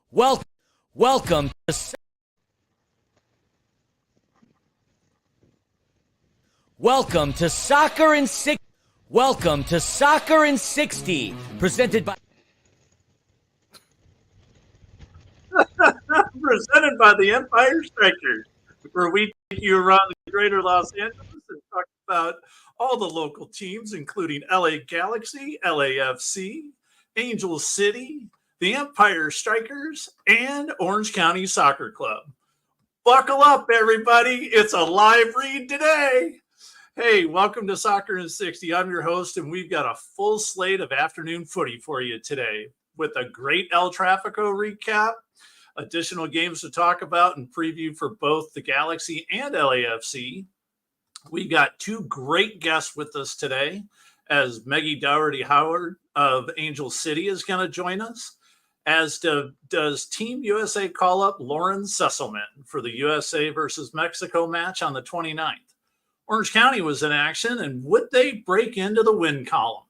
Welcome to Welcome to Soccer in 60. Welcome to Soccer in 60, presented by Presented by the Empire Strykers, where we take you around the greater Los Angeles and talk about all the local teams, including LA Galaxy, LAFC, Angel City, the Empire Strykers, and Orange County Soccer Club. Buckle up, everybody. It's a live read today. Hey, welcome to Soccer in 60. I'm your host, and we've got a full slate of afternoon footy for you today with a great El Tráfico recap, additional games to talk about and preview for both the Galaxy and LAFC. We got two great guests with us today, as Meggie Dougherty Howard of Angel City is going to join us, as does Team USA call-up Lauren Sesselman for the USA versus Mexico match on the 29th. Orange County was in action, and would they break into the win column?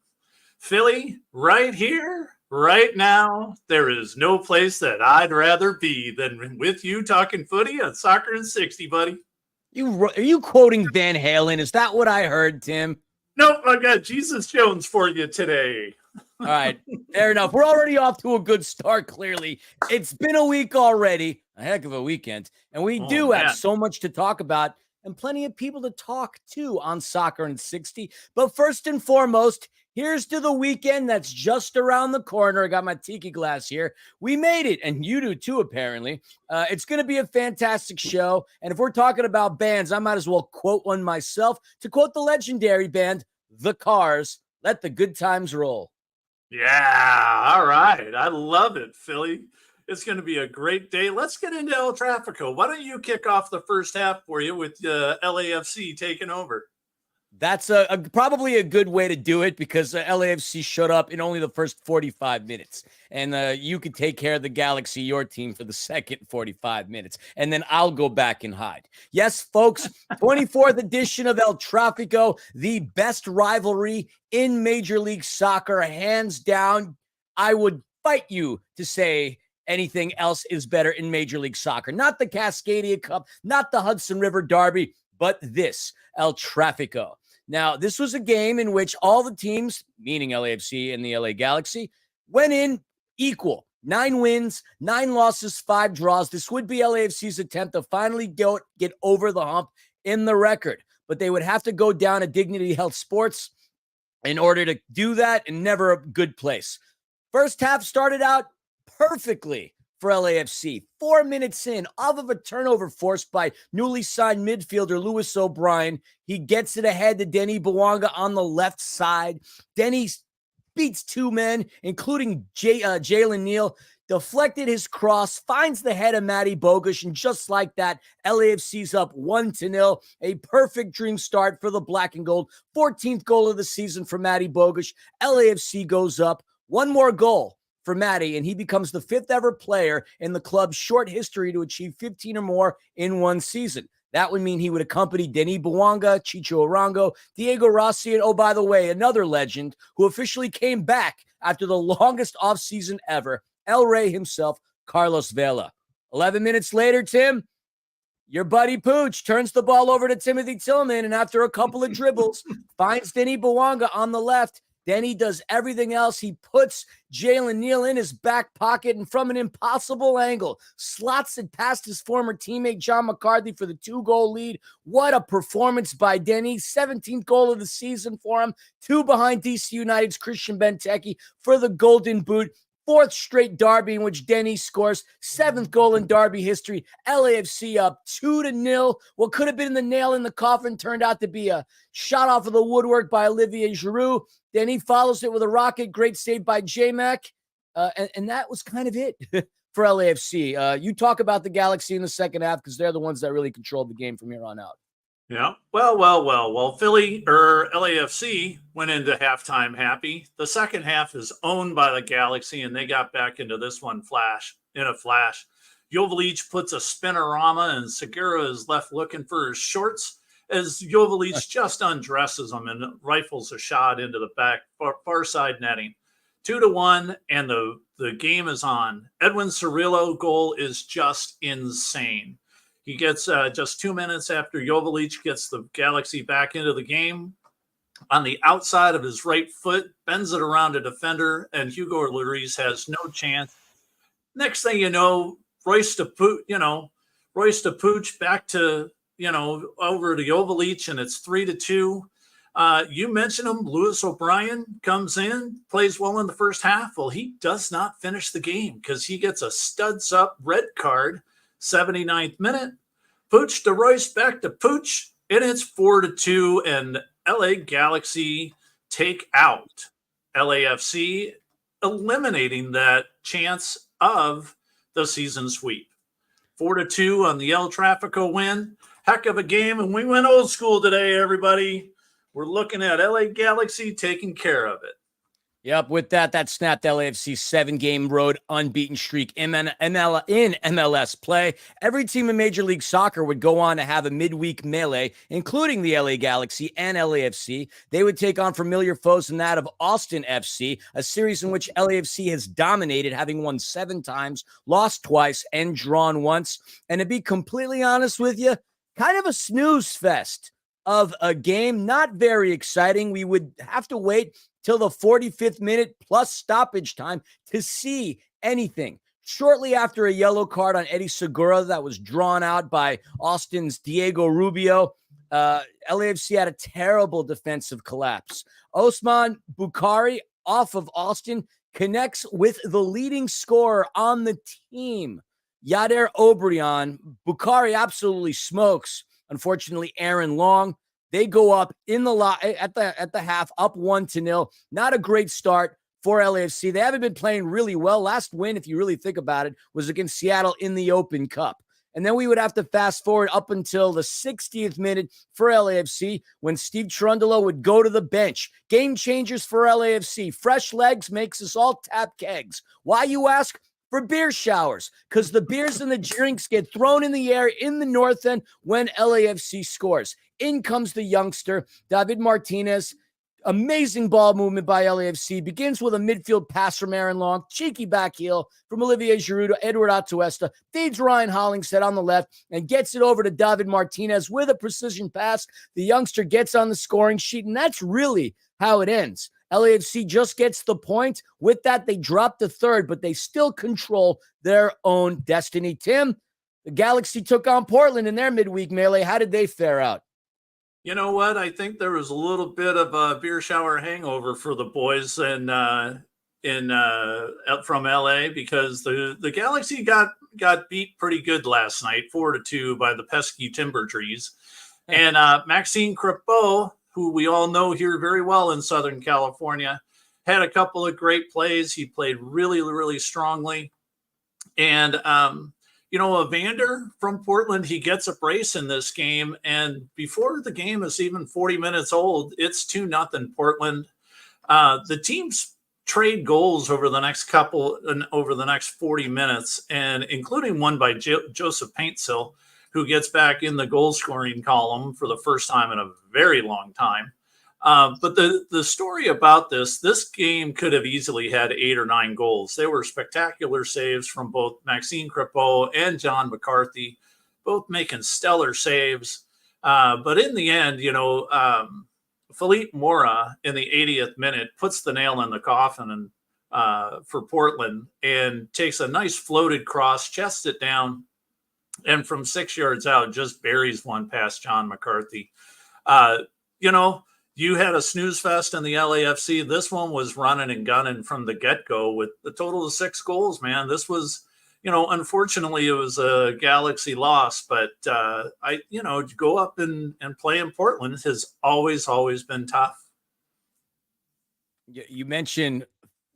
Philly, right here, right now, there is no place that I'd rather be than with you talking footy on Soccer in 60, buddy. Are you quoting Van Halen? Is that what I heard, Tim? Nope, I got Jesus Jones for you today. All right, fair enough. We're already off to a good start, clearly. It's been a week already, a heck of a weekend, and we have so much to talk about and plenty of people to talk to on Soccer in 60. But first and foremost, here's to the weekend that's just around the corner. I got my tiki glass here. We made it, and you do too, apparently. It's going to be a fantastic show. And if we're talking about bands, I might as well quote one myself. To quote the legendary band, The Cars, let the good times roll. Yeah, all right. I love it, Philly. It's going to be a great day. Let's get into El Tráfico. Why don't you kick off the first half for you with LAFC taking over? That's probably a good way to do it because LAFC showed up in only the first 45 minutes. And you could take care of the Galaxy, your team, for the second 45 minutes. And then I'll go back and hide. Yes, folks, 24th edition of El Tráfico, the best rivalry in Major League Soccer, hands down. I would fight you to say anything else is better in Major League Soccer. Not the Cascadia Cup, not the Hudson River Derby, but this, El Tráfico. Now, this was a game in which all the teams, meaning LAFC and the LA Galaxy, went in equal. 9 wins, 9 losses, 5 draws. This would be LAFC's attempt to finally get over the hump in the record. But they would have to go down to Dignity Health Sports in order to do that, and never a good place. First half started out perfectly for LAFC. 4 minutes in, off of a turnover forced by newly signed midfielder Lewis O'Brien. He gets it ahead to Denny Bwanga on the left side. Denny beats 2 men, including Jalen Neal, deflected his cross, finds the head of Matty Bogusz, and just like that, LAFC's up 1-0. A perfect dream start for the black and gold. 14th goal of the season for Matty Bogusz. LAFC goes up. One more goal for Matty, and he becomes the 5th ever player in the club's short history to achieve 15 or more in one season. That would mean he would accompany Denny Bwanga, Chicho Arango, Diego Rossi, and, oh, by the way, another legend who officially came back after the longest offseason ever, El Rey himself, Carlos Vela. 11 minutes later, Tim, your buddy Pooch turns the ball over to Timothy Tillman, and after a couple of dribbles, finds Denny Bwanga on the left. Then he does everything else. He puts Jalen Neal in his back pocket and from an impossible angle, slots it past his former teammate John McCarthy for the 2-goal lead. What a performance by Denny. 17th goal of the season for him. 2 behind DC United's Christian Benteke for the Golden Boot. 4th straight derby in which Denny scores. 7th goal in derby history. LAFC up 2-0. What could have been the nail in the coffin turned out to be a shot off of the woodwork by Olivier Giroud. Then he follows it with a rocket. Great save by J-Mac. And that was kind of it for LAFC. You talk about the Galaxy in the second half because they're the ones that really controlled the game from here on out. Yeah. Well, Philly or LAFC went into halftime happy. The second half is owned by the Galaxy, and they got back into this one in a flash. Jovalic puts a spinorama, and Segura is left looking for his shorts as Jovalic just undresses him and rifles a shot into the back far side netting. 2-1, and the game is on. Edwin Cirillo goal is just insane. He gets just 2 minutes after Joveljic gets the Galaxy back into the game. On the outside of his right foot, bends it around a defender, and Hugo Lloris has no chance. Next thing you know, Royce to Pooch back to, over to Joveljic, and it's 3-2. You mentioned him, Lewis O'Brien comes in, plays well in the first half. Well, he does not finish the game because he gets a studs up red card, 79th minute. Pooch to Royce, back to Pooch, and it's 4-2, and LA Galaxy take out LAFC, eliminating that chance of the season sweep. 4-2 on the El Tráfico win. Heck of a game, and we went old school today, everybody. We're looking at LA Galaxy taking care of it. Yep, with that snapped LAFC's 7-game road unbeaten streak in MLS play. Every team in Major League Soccer would go on to have a midweek melee, including the LA Galaxy and LAFC. They would take on familiar foes in that of Austin FC, a series in which LAFC has dominated, having won 7 times, lost twice, and drawn once. And to be completely honest with you, kind of a snooze fest of a game. Not very exciting. We would have to wait till the 45th minute plus stoppage time to see anything. Shortly after a yellow card on Eddie Segura that was drawn out by Austin's Diego Rubio, LAFC had a terrible defensive collapse. Osman Bukhari off of Austin connects with the leading scorer on the team, Yader Obrian. Bukhari absolutely smokes. Unfortunately, Aaron Long. They go up in the at the half, up 1-0. Not a great start for LAFC. They haven't been playing really well. Last win, if you really think about it, was against Seattle in the Open Cup. And then we would have to fast forward up until the 60th minute for LAFC when Steve Cherundolo would go to the bench. Game changers for LAFC. Fresh legs makes us all tap kegs. Why, you ask? For beer showers, because the beers and the drinks get thrown in the air in the north end when LAFC scores. In comes the youngster, David Martinez. Amazing ball movement by LAFC. Begins with a midfield pass from Aaron Long. Cheeky back heel from Olivier Giroud to Edward Atuesta. Feeds Ryan Hollingshead on the left and gets it over to David Martinez with a precision pass. The youngster gets on the scoring sheet, and that's really how it ends. LAFC just gets the point. With that, they drop to third, but they still control their own destiny. Tim, the Galaxy took on Portland in their midweek melee. How did they fare out? You know what? I think there was a little bit of a beer shower hangover for the boys from LA because the Galaxy got beat pretty good last night, 4-2 by the pesky Timber Trees. And Maxime Crepeau, who we all know here very well in Southern California, had a couple of great plays. He played really, really strongly. And, Evander from Portland, he gets a brace in this game. And before the game is even 40 minutes old, it's 2-0 Portland. The teams trade goals over the next 40 minutes, and including one by Joseph Paintsil, who gets back in the goal scoring column for the first time in a very long time. But the story about this game could have easily had 8 or 9 goals. They were spectacular saves from both Maxime Crepeau and John McCarthy, both making stellar saves. But in the end, Philippe Mora in the 80th minute puts the nail in the coffin for Portland and takes a nice floated cross, chests it down, and from 6 yards out, just buries one past John McCarthy. You had a snooze fest in the LAFC. This one was running and gunning from the get-go with the total of 6 goals, man. This was, unfortunately, it was a Galaxy loss, but, to go up and play in Portland has always been tough.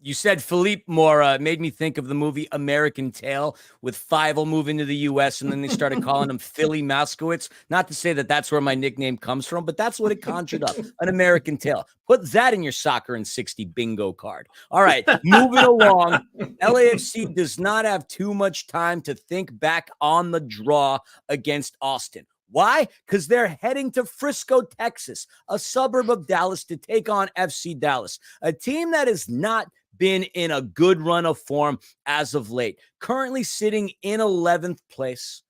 You said Philippe Mora. Made me think of the movie American Tail with Fievel moving to the U.S. and then they started calling him Philly Moskowitz. Not to say that that's where my nickname comes from, but that's what it conjured up, an American Tail. Put that in your soccer and 60 bingo card. All right, moving along. LAFC does not have too much time to think back on the draw against Austin. Why? Because they're heading to Frisco, Texas, a suburb of Dallas, to take on FC Dallas, a team that is not been in a good run of form as of late. Currently sitting in 11th place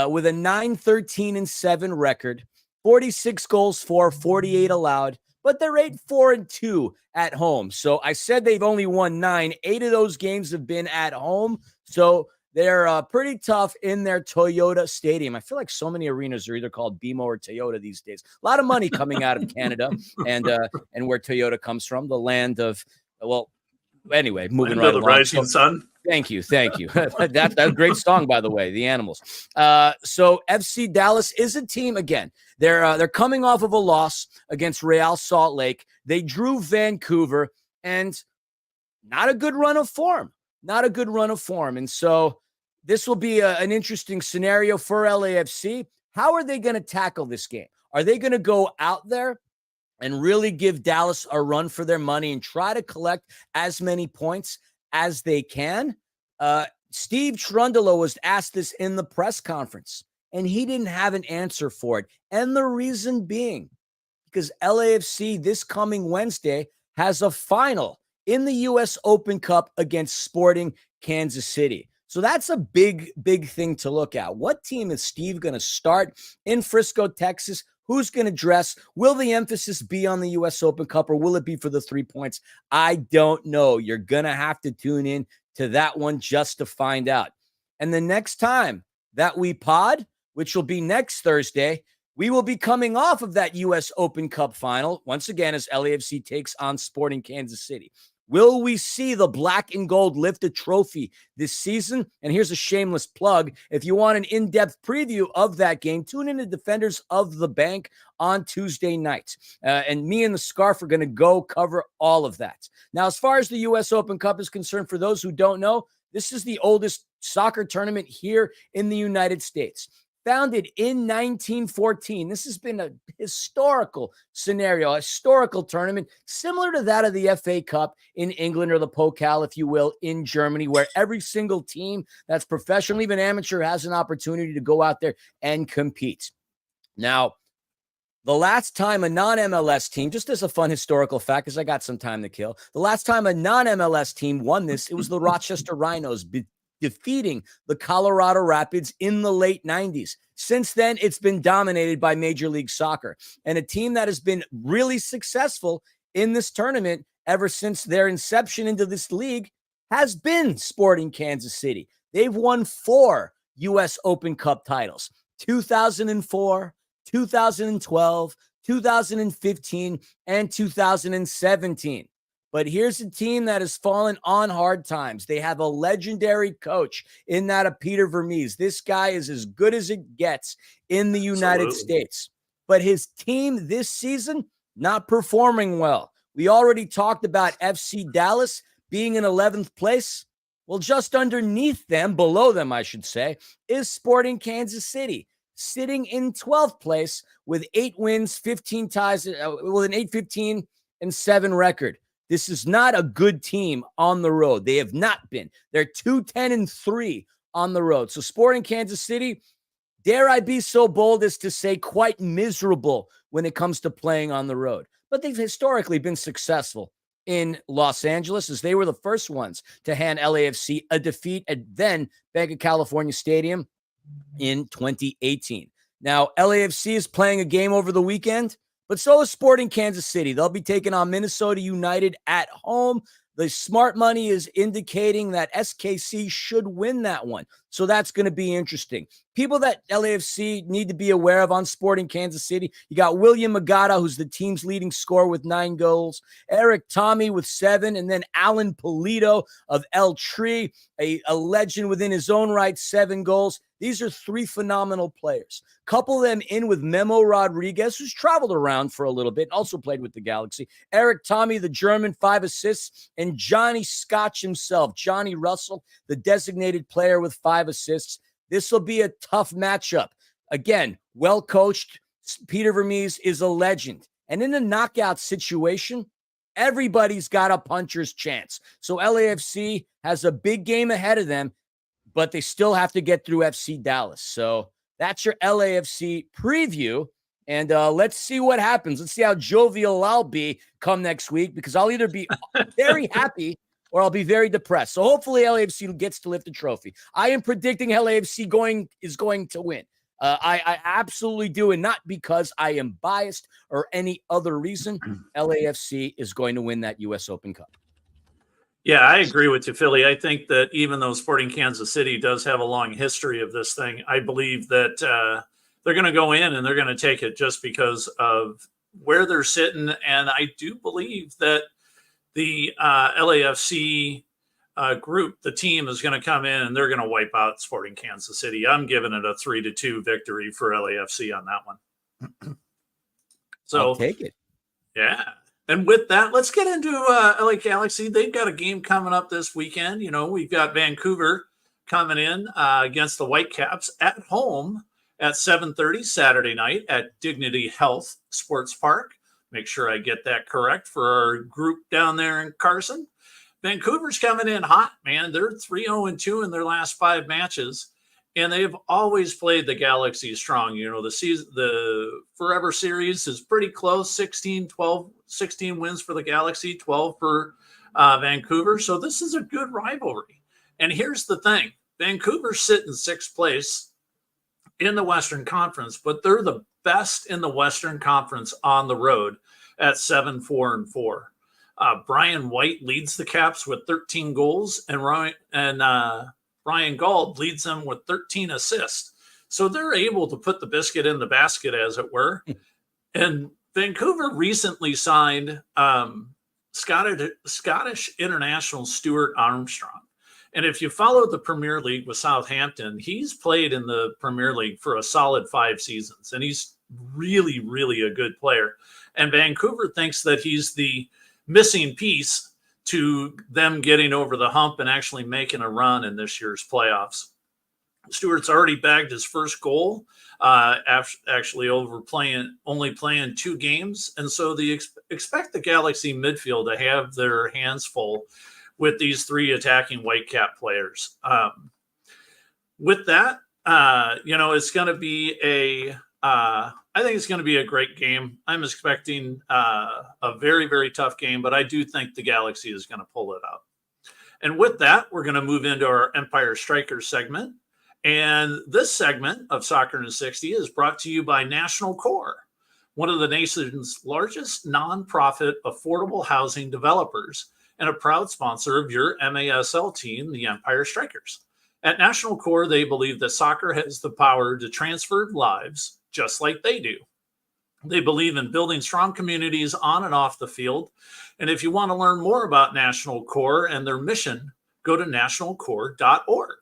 with a 9-13-7 record, 46 goals for, 48 allowed, but they're 8-4-2 at home. So I said they've only won 9. 8 of those games have been at home. So they're pretty tough in their Toyota Stadium. I feel like so many arenas are either called BMO or Toyota these days. A lot of money coming out of Canada and where Toyota comes from, the land of, well, anyway, moving right along. Rising sun. Thank you. That's a great song, by the way, The Animals. So FC Dallas is a team, again, they're coming off of a loss against Real Salt Lake. They drew Vancouver, and not a good run of form. And so this will be an interesting scenario for LAFC. How are they going to tackle this game? Are they going to go out there and really give Dallas a run for their money and try to collect as many points as they can? Steve Cherundolo was asked this in the press conference, and he didn't have an answer for it. And the reason being, because LAFC this coming Wednesday has a final in the U.S. Open Cup against Sporting Kansas City. So that's a big thing to look at. What team is Steve going to start in Frisco, Texas? Who's going to dress? Will the emphasis be on the U.S. Open Cup, or will it be for the 3 points? I don't know. You're going to have to tune in to that one just to find out. And the next time that we pod, which will be next Thursday, we will be coming off of that U.S. Open Cup final, once again, as LAFC takes on Sporting Kansas City. Will we see the black and gold lift a trophy this season? And here's a shameless plug. If you want an in-depth preview of that game, tune in to Defenders of the Bank on Tuesday night. And me and the Scarf are going to go cover all of that. Now, as far as the U.S. Open Cup is concerned, for those who don't know, this is the oldest soccer tournament here in the United States. Founded in 1914. This has been a historical scenario, a historical tournament, similar to that of the FA Cup in England, or the Pokal, if you will, in Germany, where every single team that's professional, even amateur, has an opportunity to go out there and compete. Now, the last time a non-MLS team, just as a fun historical fact, because I got some time to kill, the last time a non-MLS team won this, it was the Rochester Rhinos, defeating the Colorado Rapids in the late 90s. Since then, it's been dominated by Major League Soccer. And a team that has been really successful in this tournament ever since their inception into this league has been Sporting Kansas City. They've won 4 U.S. Open Cup titles: 2004, 2012, 2015, and 2017. But here's a team that has fallen on hard times. They have a legendary coach in that of Peter Vermees. This guy is as good as it gets in the United States. But his team this season, not performing well. We already talked about FC Dallas being in 11th place. Well, just underneath them, below them, I should say, is Sporting Kansas City, sitting in 12th place with 8 wins, 15 ties, with an 8-15-7 record. This is not a good team on the road. They have not been. They're 2-10-3 on the road. So Sporting Kansas City, dare I be so bold as to say, quite miserable when it comes to playing on the road. But they've historically been successful in Los Angeles, as they were the first ones to hand LAFC a defeat at then Bank of California Stadium in 2018. Now, LAFC is playing a game over the weekend, but so is Sporting Kansas City. They'll be taking on Minnesota United at home. The smart money is indicating that SKC should win that one. So that's going to be interesting. People that LAFC need to be aware of on Sporting Kansas City, you got William Magada, who's the team's leading scorer with 9 goals, Eric Tommy with 7, and then Alan Polito of El Tree, a legend within his own right, 7 goals. These are 3 phenomenal players. Couple them in with Memo Rodriguez, who's traveled around for a little bit, also played with the Galaxy. Eric Tommy, the German, 5 assists, and Johnny Scotch himself, Johnny Russell, the designated player with 5 assists. This will be a tough matchup. Again, well coached. Peter Vermees is a legend. And in a knockout situation, everybody's got a puncher's chance. So LAFC has a big game ahead of them, but they still have to get through FC Dallas. So that's your LAFC preview. And let's see what happens. Let's see how jovial I'll be come next week, because I'll either be very happy or I'll be very depressed. So hopefully LAFC gets to lift the trophy. I am predicting LAFC is going to win. I absolutely do, and not because I am biased or any other reason. LAFC is going to win that U.S. Open Cup. Yeah, I agree with you, Philly. I think that even though Sporting Kansas City does have a long history of this thing, I believe that they're going to go in and they're going to take it just because of where they're sitting. And I do believe that the LAFC group, the team, is going to come in and they're going to wipe out Sporting Kansas City. I'm giving it a 3-2 victory for LAFC on that one. So I'll take it. Yeah. And with that, let's get into LA Galaxy. They've got a game coming up this weekend. You know, we've got Vancouver coming in against the Whitecaps at home at 7:30 Saturday night at Dignity Health Sports Park. Make sure I get that correct for our group down there in Carson. Vancouver's coming in hot, man. They're 3-0-2 in their last 5 matches. And they've always played the Galaxy strong. You know, the Forever Series is pretty close, 16 wins for the Galaxy, 12 for Vancouver. So this is a good rivalry. And here's the thing. Vancouver's sitting 6th place in the Western Conference, but they're the best in the Western Conference on the road at 7-4-4. Brian White leads the Caps with 13 goals, and Ryan Gauld leads them with 13 assists. So they're able to put the biscuit in the basket, as it were. And Vancouver recently signed Scottish international Stuart Armstrong. And if you follow the Premier League with Southampton, he's played in the Premier League for a solid 5 seasons. And he's really, really a good player. And Vancouver thinks that he's the missing piece to them getting over the hump and actually making a run in this year's playoffs. Stewart's already bagged his first goal, actually only playing 2 games. And so they expect the Galaxy midfield to have their hands full with these 3 attacking Whitecap players. With that, it's going to be I think it's going to be a great game. I'm expecting a very, very tough game, but I do think the Galaxy is going to pull it out. And with that, we're going to move into our Empire Strykers segment. And this segment of Soccer in 60 is brought to you by National Core, one of the nation's largest nonprofit affordable housing developers and a proud sponsor of your MASL team, the Empire Strykers. At National Core, they believe that soccer has the power to transfer lives just like they do. They believe in building strong communities on and off the field. And if you want to learn more about National Core and their mission, go to nationalcore.org.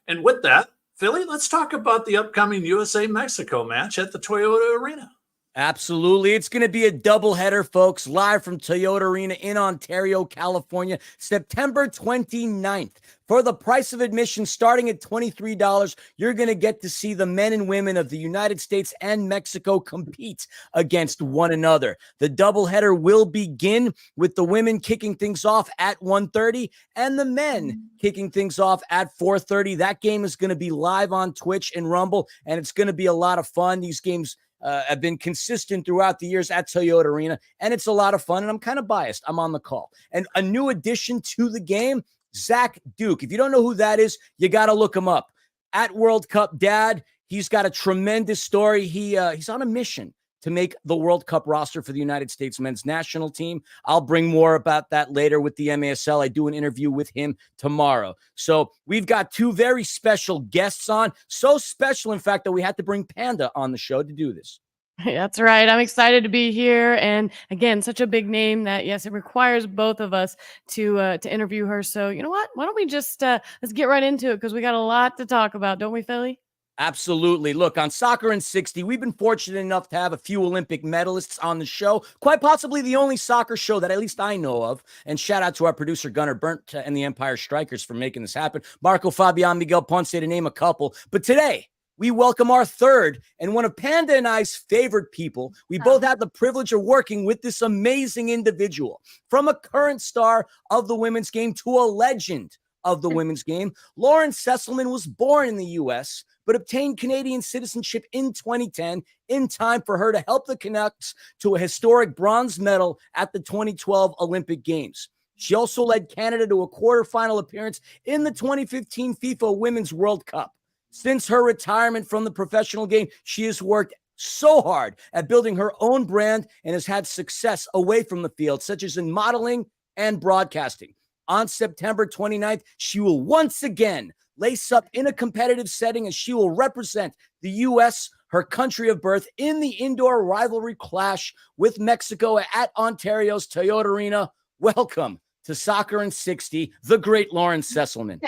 And with that, Philly, let's talk about the upcoming USA-Mexico match at the Toyota Arena. Absolutely. It's going to be a doubleheader, folks, live from Toyota Arena in Ontario, California, September 29th. For the price of admission starting at $23, you're going to get to see the men and women of the United States and Mexico compete against one another. The doubleheader will begin with the women kicking things off at 1:30 and the men kicking things off at 4:30. That game is going to be live on Twitch and Rumble, and it's going to be a lot of fun. These games have been consistent throughout the years at Toyota Arena, and it's a lot of fun, and I'm kind of biased. I'm on the call. And a new addition to the game, Zach Duke. If you don't know who that is, you got to look him up. At World Cup Dad, he's got a tremendous story. He's on a mission to make the World Cup roster for the United States men's national team. I'll bring more about that later with the MASL. I do an interview with him tomorrow. So we've got 2 very special guests on. So special, in fact, that we had to bring Panda on the show to do this. That's right. I'm excited to be here. And again, such a big name that, yes, it requires both of us to interview her. So you know what? Why don't we just let's get right into it, because we got a lot to talk about, don't we, Philly? Absolutely. Look, on Soccer in 60, we've been fortunate enough to have a few Olympic medalists on the show, quite possibly the only soccer show that at least I know of. And shout out to our producer, Gunnar Burnt, and the Empire Strykers for making this happen. Marco Fabian, Miguel Ponce, to name a couple. But today, we welcome our third and one of Panda and I's favorite people. We both have the privilege of working with this amazing individual. From a current star of the women's game to a legend of the women's game, Lauren Sesselman was born in the U.S., but obtained Canadian citizenship in 2010 in time for her to help the Canucks to a historic bronze medal at the 2012 Olympic Games. She also led Canada to a quarterfinal appearance in the 2015 FIFA Women's World Cup. Since her retirement from the professional game, she has worked so hard at building her own brand and has had success away from the field, such as in modeling and broadcasting. On September 29th, she will once again lace up in a competitive setting as she will represent the U.S., her country of birth, in the indoor rivalry clash with Mexico at Ontario's Toyota Arena. Welcome to Soccer in 60, the great Lauren Sesselman.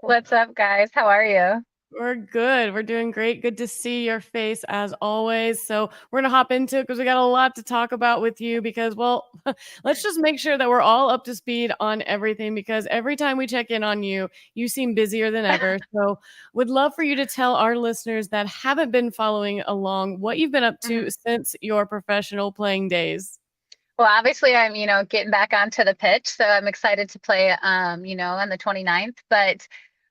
What's up, guys? How are you? We're good. We're doing great. Good to see your face as always. So we're going to hop into it because we got a lot to talk about with you because, well, let's just make sure that we're all up to speed on everything because every time we check in on you, you seem busier than ever. So would love for you to tell our listeners that haven't been following along what you've been up to since your professional playing days. Well, obviously, I'm, getting back onto the pitch. So I'm excited to play, on the 29th. But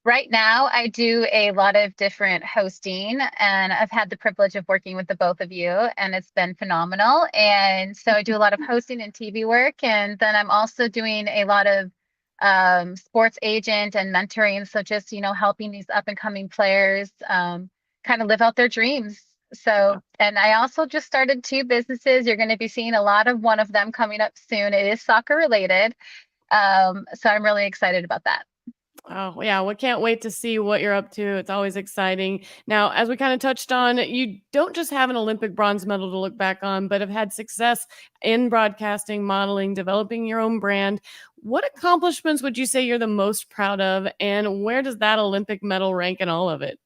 right now, I do a lot of different hosting, and I've had the privilege of working with the both of you, and it's been phenomenal. And so I do a lot of hosting and TV work, and then I'm also doing a lot of sports agent and mentoring. So just, helping these up and coming players kind of live out their dreams. So, and I also just started 2 businesses. You're going to be seeing a lot of one of them coming up soon. It is soccer related. So I'm really excited about that. Oh, yeah. We can't wait to see what you're up to. It's always exciting. Now, as we kind of touched on, you don't just have an Olympic bronze medal to look back on, but have had success in broadcasting, modeling, developing your own brand. What accomplishments would you say you're the most proud of? And where does that Olympic medal rank in all of it?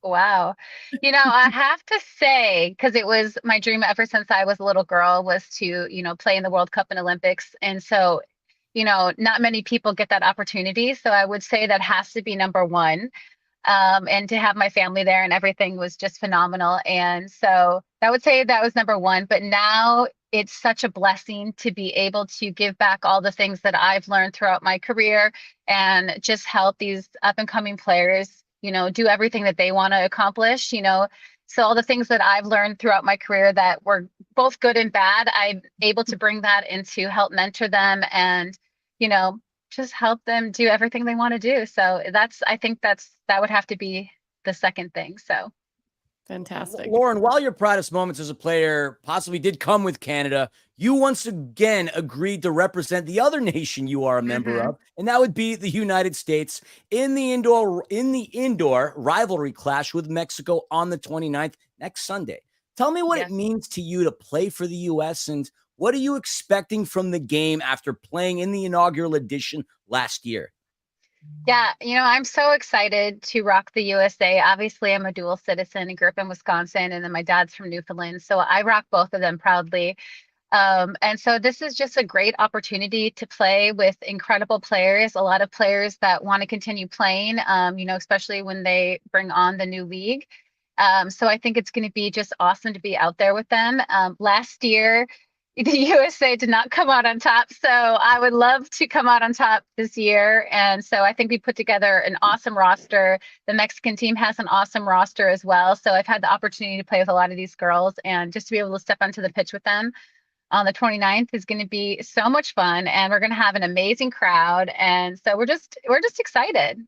Wow. I have to say, because it was my dream ever since I was a little girl was to, play in the World Cup and Olympics. And so, not many people get that opportunity. So I would say that has to be number one. And to have my family there and everything was just phenomenal. And so I would say that was number one. But now it's such a blessing to be able to give back all the things that I've learned throughout my career and just help these up and coming players do everything that they want to accomplish, So all the things that I've learned throughout my career that were both good and bad, I'm able to bring that into help mentor them and, just help them do everything they want to do. So I think that would have to be the second thing. So. Fantastic. Lauren, while your proudest moments as a player possibly did come with Canada, you once again agreed to represent the other nation you are a member of, and that would be the United States in the indoor rivalry clash with Mexico on the 29th next Sunday. Tell me what it means to you to play for the U.S. and what are you expecting from the game after playing in the inaugural edition last year? Yeah, I'm so excited to rock the USA. Obviously, I'm a dual citizen and grew up in Wisconsin, and then my dad's from Newfoundland. So I rock both of them proudly. And so this is just a great opportunity to play with incredible players, a lot of players that want to continue playing, especially when they bring on the new league. So I think it's going to be just awesome to be out there with them. Last year, the USA did not come out on top. So I would love to come out on top this year. And so I think we put together an awesome roster. The Mexican team has an awesome roster as well. So I've had the opportunity to play with a lot of these girls and just to be able to step onto the pitch with them on the 29th is going to be so much fun. And we're going to have an amazing crowd. And so we're just excited.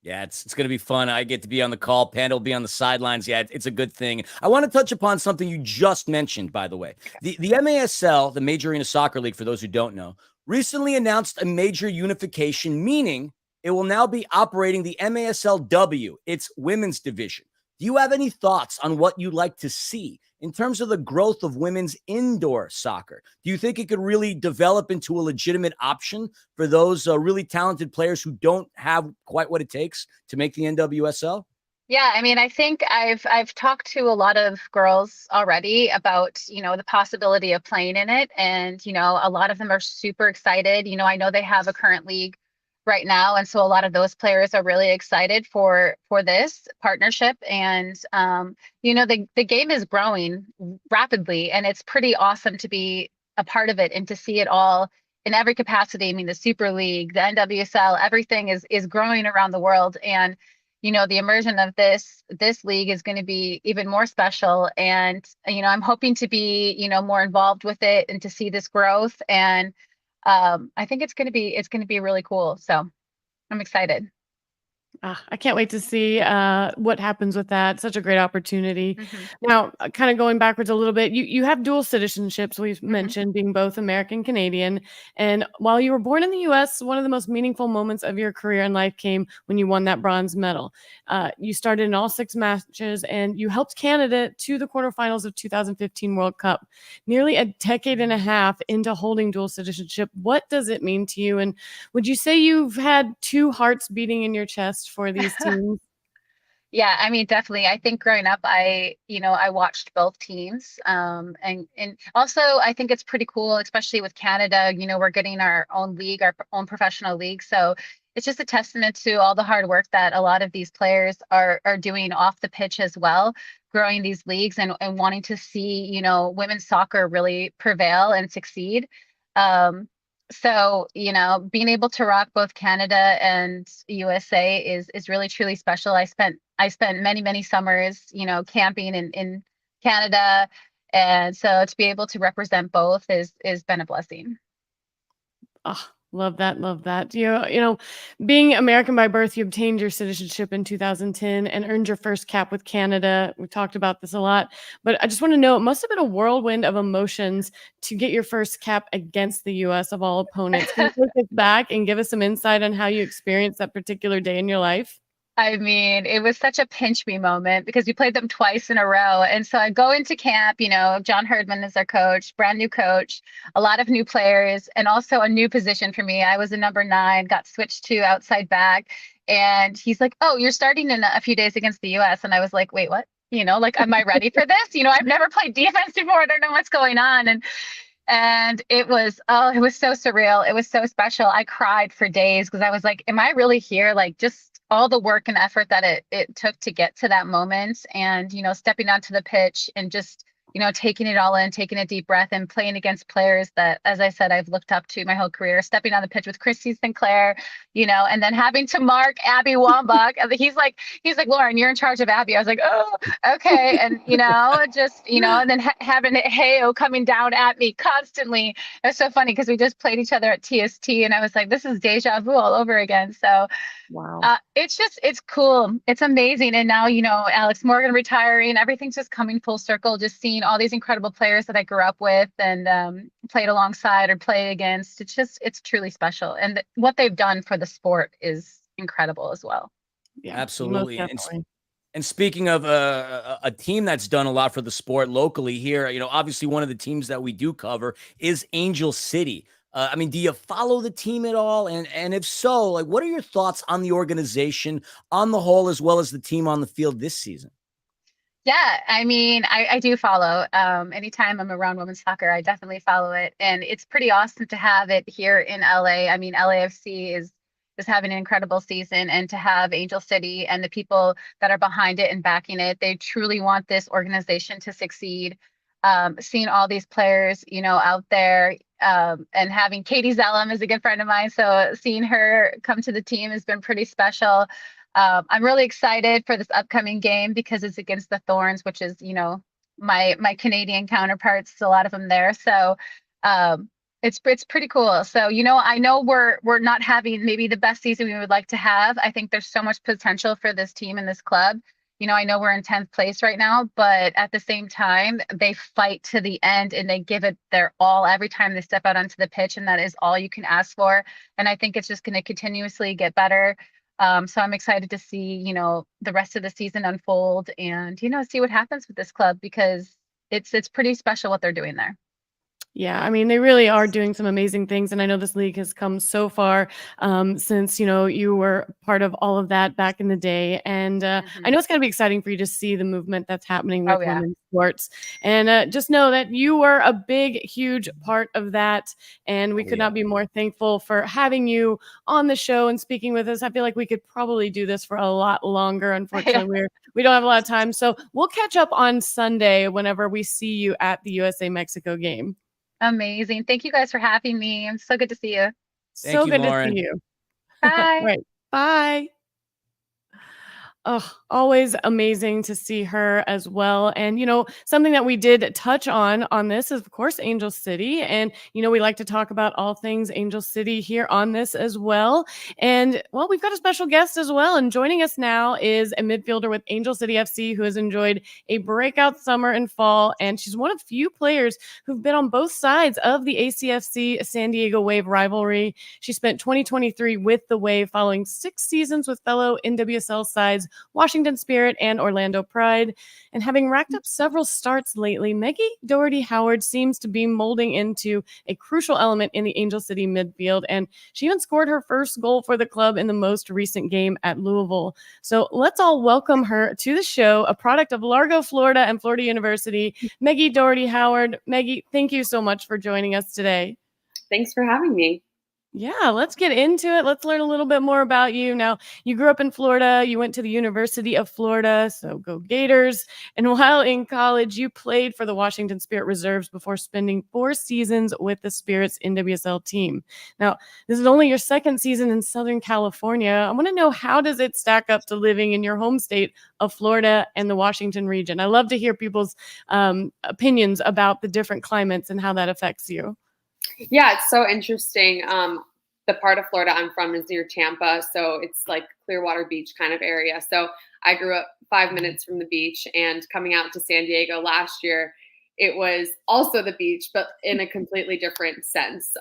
Yeah, it's going to be fun. I get to be on the call. Panda will be on the sidelines. Yeah, it's a good thing. I want to touch upon something you just mentioned, by the way. The MASL, the Major Arena Soccer League, for those who don't know, recently announced a major unification, meaning it will now be operating the MASLW, its women's division. Do you have any thoughts on what you'd like to see in terms of the growth of women's indoor soccer? Do you think it could really develop into a legitimate option for those really talented players who don't have quite what it takes to make the NWSL? Yeah, I mean, I think I've talked to a lot of girls already about, the possibility of playing in it. And, a lot of them are super excited. I know they have a current league right now. And so a lot of those players are really excited for this partnership. And, the game is growing rapidly and it's pretty awesome to be a part of it and to see it all in every capacity. I mean, the Super League, the NWSL, everything is growing around the world. And, the immersion of this league is going to be even more special. And, I'm hoping to be, more involved with it and to see this growth. And I think it's going to be really cool. So I'm excited. I can't wait to see what happens with that. Such a great opportunity. Hmm. Now, kind of going backwards a little bit, you have dual citizenships. We've Hmm. mentioned being both American Canadian. And while you were born in the U.S., one of the most meaningful moments of your career in life came when you won that bronze medal. You started in all 6 matches, and you helped Canada to the quarterfinals of 2015 World Cup. Nearly a decade and a half into holding dual citizenship, what does it mean to you? And would you say you've had 2 hearts beating in your chest for these teams? Yeah, I mean, definitely. I think growing up, I watched both teams. And also I think it's pretty cool, especially with Canada, we're getting our own league, our own professional league. So it's just a testament to all the hard work that a lot of these players are doing off the pitch as well, growing these leagues and wanting to see, women's soccer really prevail and succeed. Um, so, being able to rock both Canada and USA is really truly special. I spent many, many summers, camping in Canada. And so to be able to represent both is been a blessing. Oh, love that. Love that. Being American by birth, you obtained your citizenship in 2010 and earned your first cap with Canada. We talked about this a lot, but I just want to know, it must have been a whirlwind of emotions to get your first cap against the US of all opponents. Can you take us back and give us some insight on how you experienced that particular day in your life? I mean, it was such a pinch me moment because we played them twice in a row. And so I go into camp, John Herdman is our coach, brand new coach, a lot of new players, and also a new position for me. I was a number 9, got switched to outside back. And he's like, "Oh, you're starting in a few days against the US." And I was like, "Wait, what?" Like, am I ready for this? I've never played defense before. I don't know what's going on. And it was so surreal. It was so special. I cried for days because I was like, am I really here? Like, just all the work and effort that it took to get to that moment, and stepping onto the pitch and just taking it all in, taking a deep breath and playing against players that, as I said, I've looked up to my whole career, stepping on the pitch with Christy Sinclair, and then having to mark Abby Wambach. And he's like, "Lauren, you're in charge of Abby." I was like, "Oh, okay." And, and then having Heyo coming down at me constantly. It was so funny because we just played each other at TST, and I was like, this is deja vu all over again. So Wow. it's cool. It's amazing. And now, Alex Morgan retiring, everything's just coming full circle, just seeing all these incredible players that I grew up with and played alongside or played against. It's truly special. And what they've done for the sport is incredible as well. Yeah, Absolutely. most definitely. And speaking of a team that's done a lot for the sport locally here, obviously one of the teams that we do cover is Angel City. I mean, do you follow the team at all? And if so, like, what are your thoughts on the organization on the whole, as well as the team on the field this season? Yeah, I mean, I do follow. Anytime I'm around women's soccer, I definitely follow it. And it's pretty awesome to have it here in LA. I mean, LAFC is having an incredible season, and to have Angel City and the people that are behind it and backing it, they truly want this organization to succeed. Seeing all these players, out there, and having Katie Zellum is a good friend of mine. So seeing her come to the team has been pretty special. I'm really excited for this upcoming game because it's against the Thorns, which is, my Canadian counterparts, a lot of them there. So it's pretty cool. So, I know we're not having maybe the best season we would like to have. I think there's so much potential for this team and this club. I know we're in 10th place right now, but at the same time, they fight to the end and they give it their all every time they step out onto the pitch. And that is all you can ask for. And I think it's just going to continuously get better. So I'm excited to see, the rest of the season unfold and, see what happens with this club because it's pretty special what they're doing there. Yeah, I mean, they really are doing some amazing things. And I know this league has come so far since, you were part of all of that back in the day. And I know it's going to be exciting for you to see the movement that's happening with women's sports. And just know that you were a big, huge part of that. And we could not be more thankful for having you on the show and speaking with us. I feel like we could probably do this for a lot longer. Unfortunately, we don't have a lot of time. So we'll catch up on Sunday whenever we see you at the USA-Mexico game. Amazing. Thank you guys for having me. It's so good to see you. Thank you, Good Lauren. to see you. Bye. Right. Bye. Oh, always amazing to see her as well. And, something that we did touch on this is, of course, Angel City. And, we like to talk about all things Angel City here on this as well. And, well, we've got a special guest as well. And joining us now is a midfielder with Angel City FC who has enjoyed a breakout summer and fall. And she's one of few players who've been on both sides of the ACFC San Diego Wave rivalry. She spent 2023 with the Wave following 6 seasons with fellow NWSL sides Washington Spirit and Orlando Pride. And having racked up several starts lately, Meggie Dougherty Howard seems to be molding into a crucial element in the Angel City midfield. And she even scored her first goal for the club in the most recent game at Louisville. So let's all welcome her to the show, a product of Largo, Florida and Florida University, Meggie Dougherty Howard. Meggie, thank you so much for joining us today. Thanks for having me. Yeah, let's get into it. Let's learn a little bit more about you. Now, you grew up in Florida. You went to the University of Florida, so go Gators. And while in college, you played for the Washington Spirit Reserves before spending 4 seasons with the Spirit's NWSL team. Now, this is only your 2nd season in Southern California. I want to know, how does it stack up to living in your home state of Florida and the Washington region? I love to hear people's opinions about the different climates and how that affects you. Yeah, it's so interesting. The part of Florida I'm from is near Tampa, so it's like Clearwater Beach kind of area. So I grew up 5 minutes from the beach, and coming out to San Diego last year, it was also the beach, but in a completely different sense.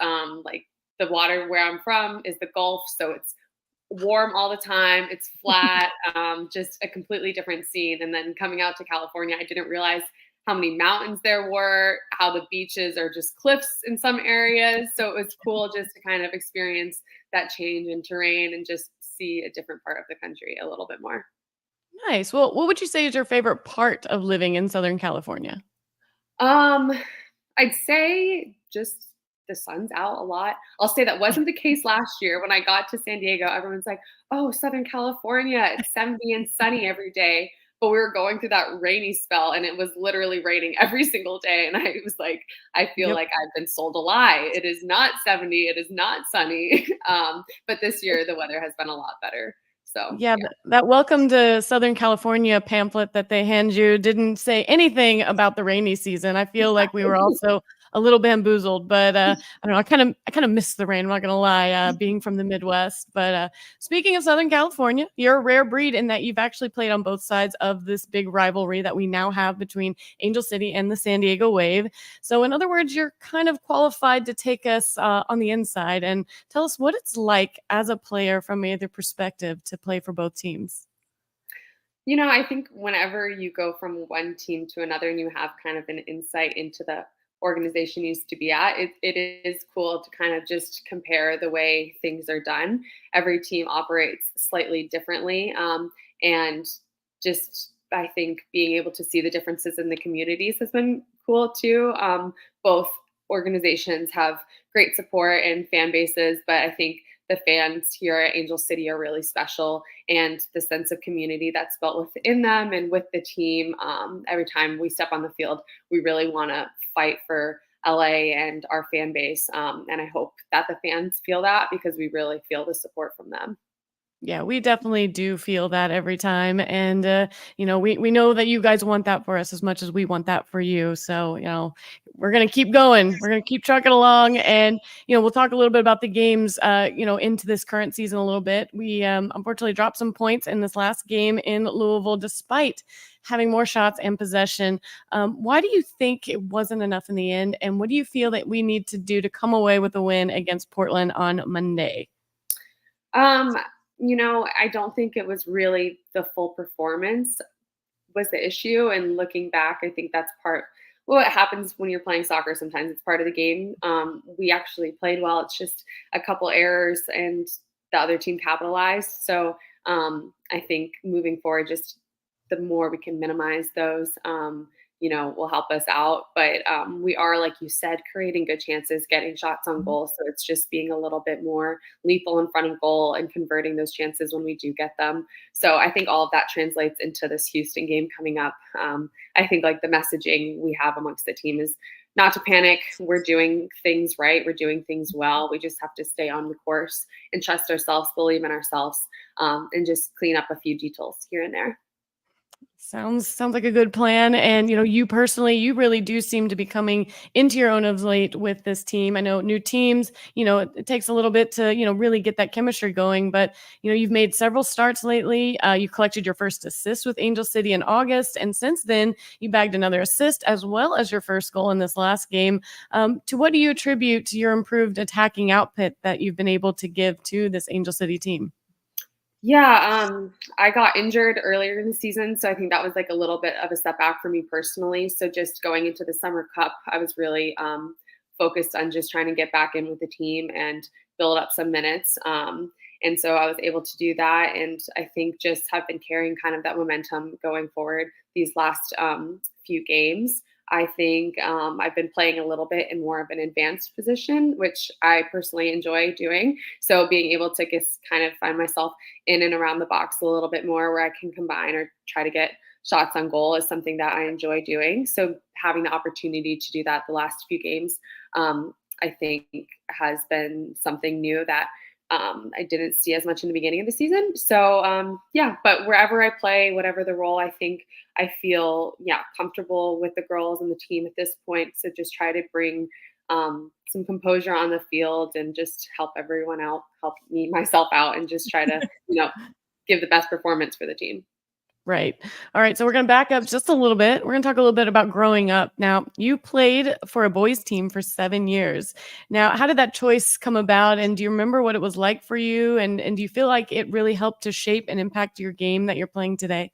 Like the water where I'm from is the Gulf, so it's warm all the time. It's flat, just a completely different scene. And then coming out to California, I didn't realize how many mountains there were, how the beaches are just cliffs in some areas. So it was cool just to kind of experience that change in terrain and just see a different part of the country a little bit more. Nice. Well, what would you say is your favorite part of living in Southern California? I'd say just the sun's out a lot. I'll say that wasn't the case last year. When I got to San Diego, everyone's like, oh, Southern California, it's 70 and sunny every day. But we were going through that rainy spell, and it was literally raining every single day. And I was like, I feel like I've been sold a lie. It is not 70. It is not sunny. But this year, the weather has been a lot better. So yeah, that Welcome to Southern California pamphlet that they hand you didn't say anything about the rainy season. I feel like we were also a little bamboozled, but I don't know. I kind of miss the rain. I'm not gonna lie, being from the Midwest. But speaking of Southern California, you're a rare breed in that you've actually played on both sides of this big rivalry that we now have between Angel City and the San Diego Wave. So in other words, you're kind of qualified to take us on the inside and tell us what it's like as a player from either perspective to play for both teams. I think whenever you go from one team to another and you have kind of an insight into the organization used to be at, it is cool to kind of just compare the way things are done. Every team operates slightly differently. And just, I think being able to see the differences in the communities has been cool too. Both organizations have great support and fan bases, but I think the fans here at Angel City are really special, and the sense of community that's built within them and with the team. Every time we step on the field, we really want to fight for LA and our fan base. And I hope that the fans feel that, because we really feel the support from them. Yeah, we definitely do feel that every time. And, we know that you guys want that for us as much as we want that for you. So, we're going to keep going. We're going to keep trucking along. And, we'll talk a little bit about the games, into this current season a little bit. We unfortunately dropped some points in this last game in Louisville, despite having more shots and possession. Why do you think it wasn't enough in the end? And what do you feel that we need to do to come away with a win against Portland on Monday? I don't think it was really the full performance was the issue. And looking back, I think that's what happens when you're playing soccer. Sometimes it's part of the game. We actually played well. It's just a couple errors and the other team capitalized. So I think moving forward, just the more we can minimize those, will help us out. But we are, like you said, creating good chances, getting shots on goal. So it's just being a little bit more lethal in front of goal and converting those chances when we do get them. So I think all of that translates into this Houston game coming up. I think like the messaging we have amongst the team is not to panic. We're doing things right. We're doing things well. We just have to stay on the course and trust ourselves, believe in ourselves, and just clean up a few details here and there. Sounds like a good plan. And, you personally, you really do seem to be coming into your own of late with this team. I know new teams, it takes a little bit to, really get that chemistry going. But, you've made several starts lately. You collected your first assist with Angel City in August. And since then, you bagged another assist as well as your first goal in this last game. To what do you attribute your improved attacking output that you've been able to give to this Angel City team? Yeah, I got injured earlier in the season, so I think that was like a little bit of a setback for me personally. So just going into the Summer Cup, I was really focused on just trying to get back in with the team and build up some minutes. And so I was able to do that, and I think just have been carrying kind of that momentum going forward these last few games. I think I've been playing a little bit in more of an advanced position, which I personally enjoy doing. So being able to just kind of find myself in and around the box a little bit more where I can combine or try to get shots on goal is something that I enjoy doing. So having the opportunity to do that the last few games, I think has been something new that I didn't see as much in the beginning of the season. So yeah, but wherever I play, whatever the role, I think I feel comfortable with the girls and the team at this point. So just try to bring some composure on the field and just help everyone out, help me myself out, and just try to give the best performance for the team. Right. All right. So we're going to back up just a little bit. We're going to talk a little bit about growing up. Now, you played for a boys team for 7 years. Now, how did that choice come about? And do you remember what it was like for you? And do you feel like it really helped to shape and impact your game that you're playing today?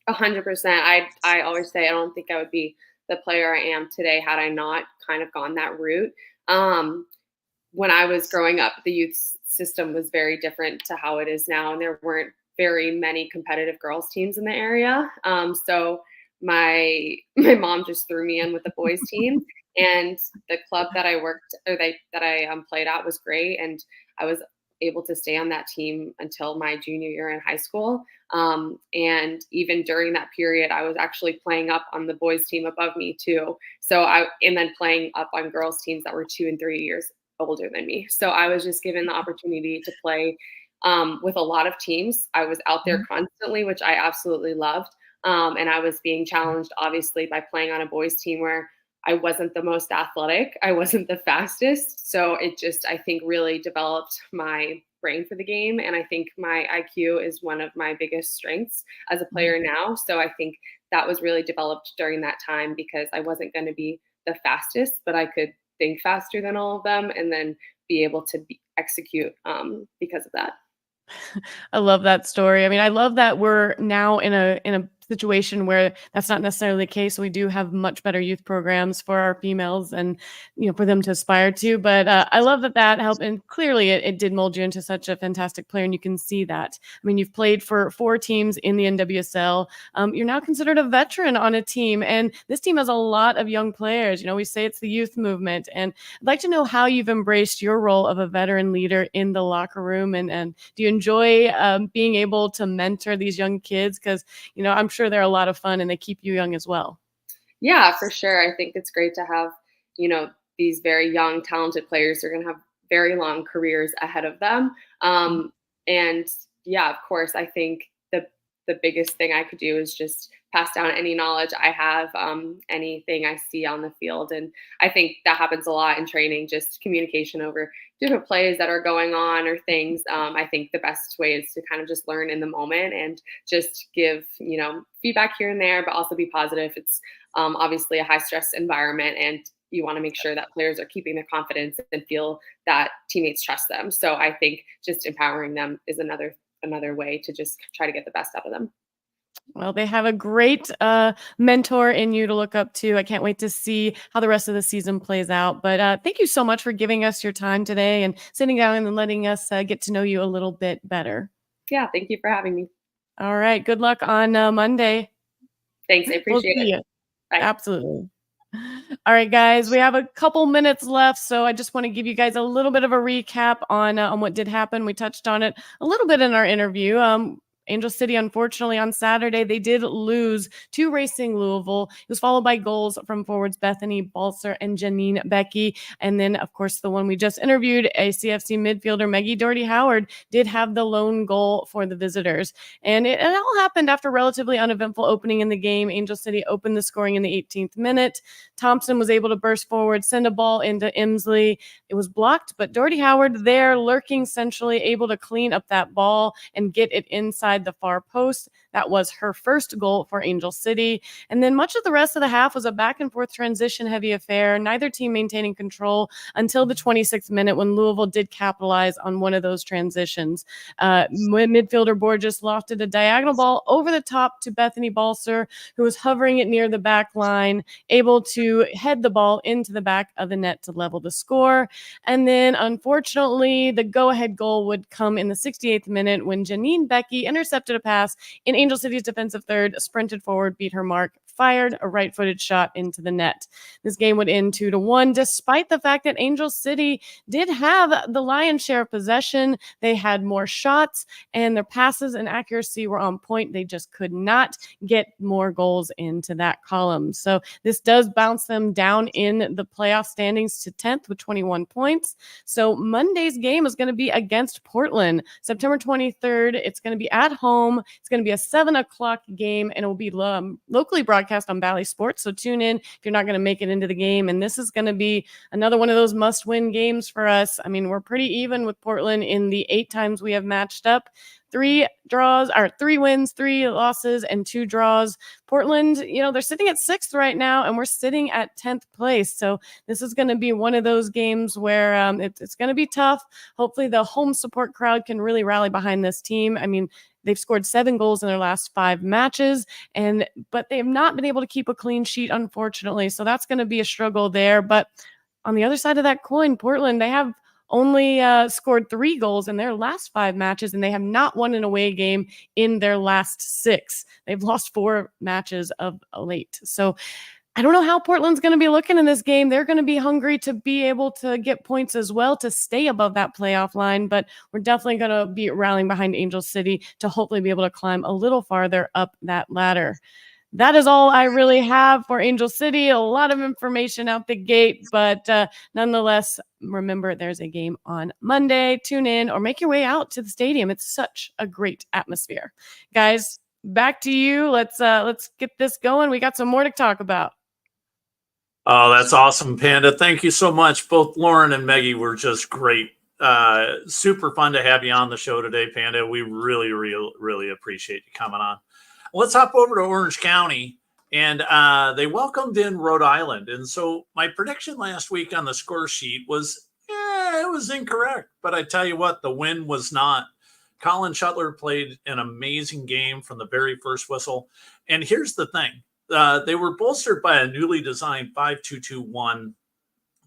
100%. I always say I don't think I would be the player I am today had I not kind of gone that route. When I was growing up, the youth system was very different to how it is now, and there weren't very many competitive girls teams in the area. So my mom just threw me in with the boys team, and the club that I played at was great, and I was able to stay on that team until my junior year in high school. And even during that period, I was actually playing up on the boys team above me too. And then playing up on girls teams that were 2 and 3 years older than me. So I was just given the opportunity to play with a lot of teams. I was out there constantly, which I absolutely loved. And I was being challenged, obviously, by playing on a boys team where I wasn't the most athletic. I wasn't the fastest. So it just, I think, really developed my brain for the game. And I think my IQ is one of my biggest strengths as a player now. So I think that was really developed during that time because I wasn't going to be the fastest, but I could think faster than all of them and then be able to execute because of that. I love that story. I mean, I love that we're now in a situation where that's not necessarily the case. We do have much better youth programs for our females and, for them to aspire to. But I love that helped. And clearly it did mold you into such a fantastic player. And you can see that. I mean, you've played for 4 teams in the NWSL. You're now considered a veteran on a team. And this team has a lot of young players. We say it's the youth movement. And I'd like to know how you've embraced your role of a veteran leader in the locker room. And do you enjoy being able to mentor these young kids? Because, I'm sure they're a lot of fun and they keep you young as well. Yeah, for sure. I think it's great to have, these very young, talented players who are going to have very long careers ahead of them. And yeah, of course, I think the biggest thing I could do is just pass down any knowledge I have, anything I see on the field. And I think that happens a lot in training, just communication over different plays that are going on or things. I think the best way is to kind of just learn in the moment and just give, feedback here and there, but also be positive. It's obviously a high stress environment, and you want to make sure that players are keeping their confidence and feel that teammates trust them. So I think just empowering them is another way to just try to get the best out of them. Well, they have a great mentor in you to look up to. I can't wait to see how the rest of the season plays out. But thank you so much for giving us your time today and sitting down and letting us get to know you a little bit better. Yeah, thank you for having me. All right. Good luck on Monday. Thanks. I appreciate it. Bye. Absolutely. All right, guys, we have a couple minutes left, so I just want to give you guys a little bit of a recap on what did happen. We touched on it a little bit in our interview. Angel City, unfortunately, on Saturday, they did lose to Racing Louisville. It was followed by goals from forwards Bethany Balser and Janine Becky. And then, of course, the one we just interviewed, ACFC midfielder Meggie Dougherty Howard, did have the lone goal for the visitors. And it all happened after a relatively uneventful opening in the game. Angel City opened the scoring in the 18th minute. Thompson was able to burst forward, send a ball into Emsley. It was blocked, but Dougherty Howard there lurking centrally, able to clean up that ball and get it inside the far post. That was her first goal for Angel City. And then much of the rest of the half was a back and forth transition heavy affair, neither team maintaining control until the 26th minute when Louisville did capitalize on one of those transitions. Midfielder Borges lofted a diagonal ball over the top to Bethany Balser, who was hovering it near the back line, able to head the ball into the back of the net to level the score. And then, unfortunately, the go-ahead goal would come in the 68th minute when Janine Becky intercepted a pass in Angel City's defensive third, sprinted forward, beat her mark, fired a right-footed shot into the net. This game would end 2-1, despite the fact that Angel City did have the lion's share of possession. They had more shots, and their passes and accuracy were on point. They just could not get more goals into that column. So this does bounce them down in the playoff standings to 10th with 21 points. So Monday's game is going to be against Portland, September 23rd. It's going to be at home. It's going to be a 7 o'clock game, and it will be locally broadcast on Bally Sports. So tune in if you're not going to make it into the game. And this is going to be another one of those must-win games for us. I mean, we're pretty even with Portland in the 8 times we have matched up. 3 wins, 3 losses, and 2 draws. Portland, they're sitting at 6th right now, and we're sitting at 10th place. So this is going to be one of those games where it's going to be tough. Hopefully the home support crowd can really rally behind this team. I mean, they've scored 7 goals in their last 5 matches, but they have not been able to keep a clean sheet, unfortunately. So that's going to be a struggle there. But on the other side of that coin, Portland, they have only scored 3 goals in their last 5 matches, and they have not won an away game in their last 6. They've lost 4 matches of late. So I don't know how Portland's going to be looking in this game. They're going to be hungry to be able to get points as well to stay above that playoff line, but we're definitely going to be rallying behind Angel City to hopefully be able to climb a little farther up that ladder. That is all I really have for Angel City. A lot of information out the gate, but nonetheless, remember there's a game on Monday. Tune in or make your way out to the stadium. It's such a great atmosphere. Guys, back to you. Let's get this going. We got some more to talk about. Oh, that's awesome, Panda. Thank you so much. Both Lauren and Meggie were just great. Super fun to have you on the show today, Panda. We really, really, really appreciate you coming on. Let's hop over to Orange County, and they welcomed in Rhode Island. And so my prediction last week on the score sheet was, it was incorrect. But I tell you what, the win was not. Colin Shuttler played an amazing game from the very first whistle. And here's the thing. They were bolstered by a newly designed 5-2-2-1